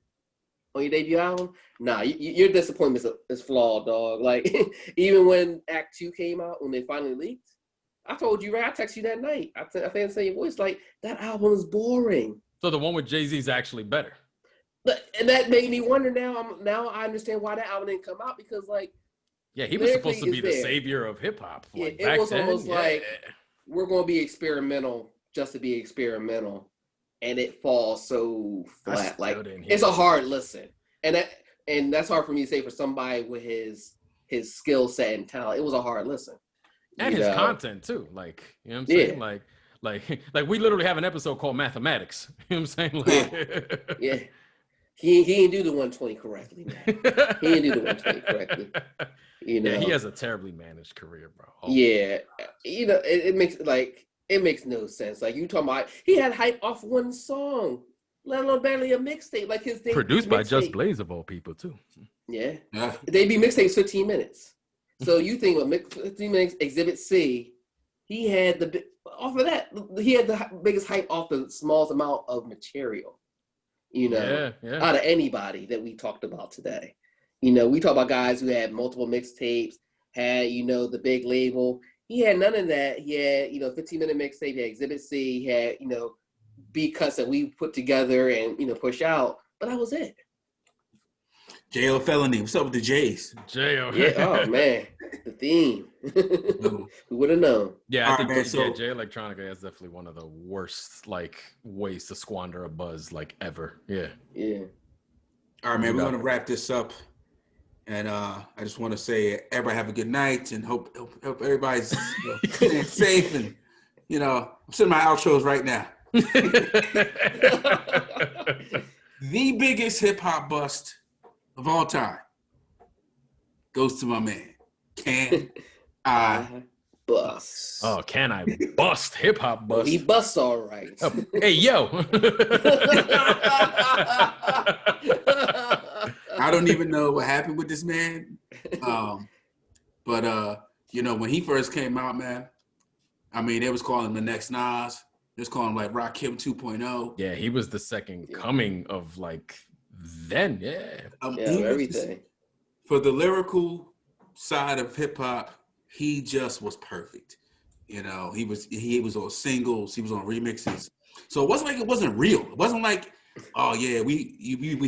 on your debut album. Nah, your disappointment is flawed, dog. Like, even when Act 2 came out, when they finally leaked, I told you, right? I texted you that night. I think I said your voice, like, that album is boring. So the one with Jay-Z is actually better. And that made me wonder now I understand why that album didn't come out, because, like, yeah, he was supposed to be the savior of hip-hop. Like, it was almost like, we're going to be experimental just to be experimental. And it falls so flat. Like, it's a hard listen. And that's hard for me to say for somebody with his skill set and talent. It was a hard listen. And his content too. Like, you know what I'm saying? Like we literally have an episode called Mathematics. You know what I'm saying? Like, yeah. He didn't do the 120 correctly, man. He didn't do the 120 correctly. Yeah, he has a terribly managed career, bro. Oh. Yeah. It makes no sense. Like, you talking about, he had hype off one song, let alone barely a mixtape. Like, his thing. Produced by Just Blaze of all people too. Yeah. They be mixtapes 15 minutes. So you think with 15 minutes, Exhibit C, he had off of that, he had the biggest hype off the smallest amount of material, out of anybody that we talked about today. We talk about guys who had multiple mixtapes, had, the big label. He had none of that. He had, 15-minute mixtape, he had Exhibit C, he had, beat cuts that we put together and, push out. But that was it. J.O. Felony. What's up with the J's? J.O. Yeah, oh, man. The theme. Who would have known? Yeah, I think J Electronica is definitely one of the worst, ways to squander a buzz, ever. Yeah. Yeah. All right, man. We're going to wrap this up. And I just want to say, everybody have a good night, and hope everybody's staying safe. And I'm sending my outros right now. The biggest hip hop bust of all time goes to my man. Can I bust? Oh, can I bust? Hip hop bust. Well, he busts all right. Oh, hey, yo. I don't even know what happened with this man. But when he first came out, man, I mean, they was calling him the next Nas. Let's call him like Rakim 2.0. Yeah, he was the second coming of like then. Yeah. Everything. For the lyrical side of hip hop, he just was perfect. You know, he was on singles, he was on remixes. So it wasn't like it wasn't real. It wasn't like, oh yeah, we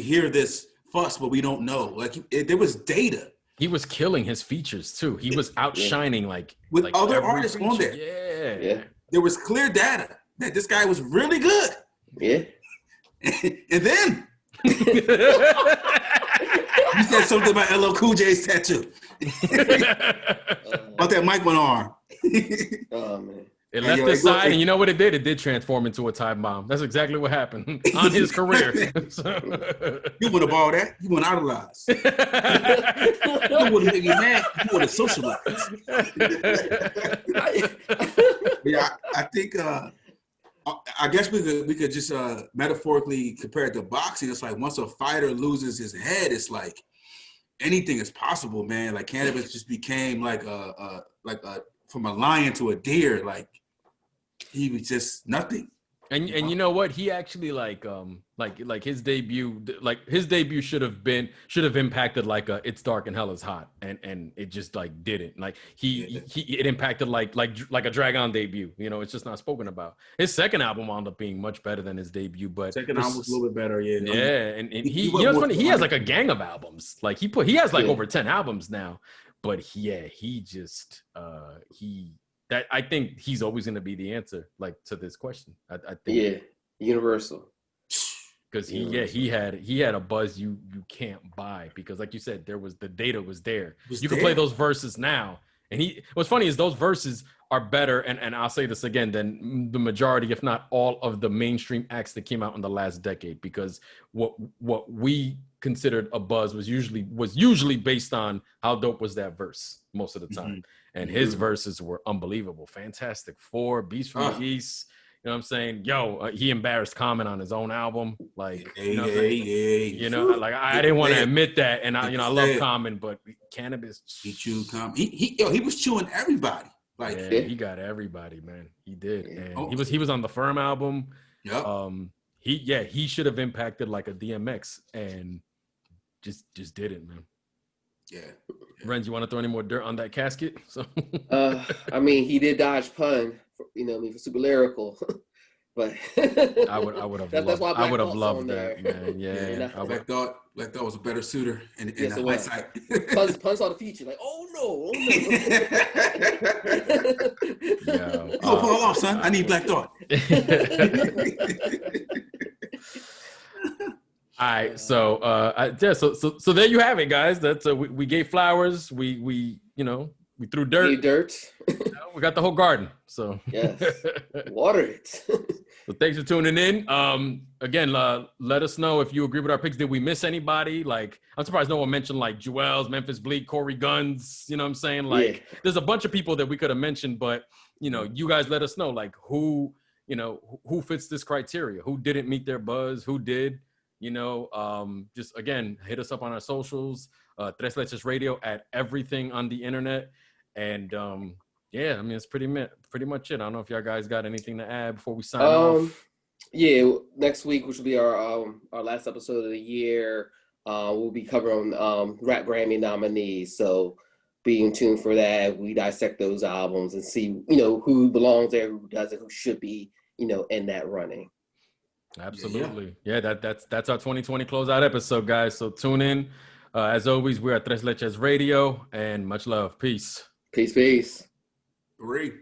hear this fuss, but we don't know. Like there was data. He was killing his features too. He was outshining like with like other every artists on feature. there. Yeah. There was clear data that this guy was really good. Yeah. And then you said something about LL Cool J's tattoo. About that Michael arm. Oh man. It left his side, and you know what it did? It did transform into a time bomb. That's exactly what happened on his career. You want to borrow that? You want to idolize? You want to make me mad? You want to socialize? Yeah, I think. I guess we could just metaphorically compare it to boxing. It's like once a fighter loses his head, it's like anything is possible, man. Like Cannabis just became like a from a lion to a deer. Like he was just nothing. And you know what? He actually like his debut should have impacted like a It's Dark and Hell is Hot, and it just like didn't. Like it impacted like a Dragon debut. You know, it's just not spoken about. His second album wound up being much better than his debut, but Second album was a little bit better, yeah. Yeah, and he you know what's funny? He has like a gang of albums. Like he has like over 10 albums now. But I think he's always going to be the answer, like to this question. I think universal. Because he had a buzz you can't buy, because like you said, the data was there. You can play those verses now, and what's funny is those verses are better, and I'll say this again, than the majority, if not all, of the mainstream acts that came out in the last decade. Because what we considered a buzz was usually based on how dope was that verse most of the time. Mm-hmm. And his verses were unbelievable. Fantastic Four, Beast from the East. You know what I'm saying? He embarrassed Common on his own album. Like, you know, like I didn't want to admit that. And I love Common, but Cannabis. He chewed Common. He was chewing everybody. Like, he got everybody, man. He did. And he was on the Firm album. Yep. He should have impacted like a DMX, and just didn't, man. Yeah. Renz, you want to throw any more dirt on that casket? So I mean, he did dodge pun, for Super Lyrical. But I would have loved that, man. Yeah. Black Thought was a better suitor in hindsight. Pun saw the future, like, oh no. Pull off, son. I need Black Thought. All right, so so there you have it, guys. That's we gave flowers, we threw dirt. We got the whole garden. So yes, water it. So thanks for tuning in. Again, let us know if you agree with our picks. Did we miss anybody? Like, I'm surprised no one mentioned like Jewels, Memphis Bleak, Corey Guns. You know what I'm saying? Like, there's a bunch of people that we could have mentioned, but you guys let us know like who fits this criteria, who didn't meet their buzz, who did. Just again, hit us up on our socials, Tres Leches Radio at everything on the internet. And it's pretty much it. I don't know if y'all guys got anything to add before we sign off. Yeah, next week, which will be our last episode of the year, we'll be covering Rap Grammy nominees. So be in tune for that. We dissect those albums and see, who belongs there, who doesn't, who should be, in that running. Absolutely. Yeah, that's our 2020 closeout episode, guys. So tune in. As always, we're at Tres Leches Radio, and much love. Peace. Peace. Great.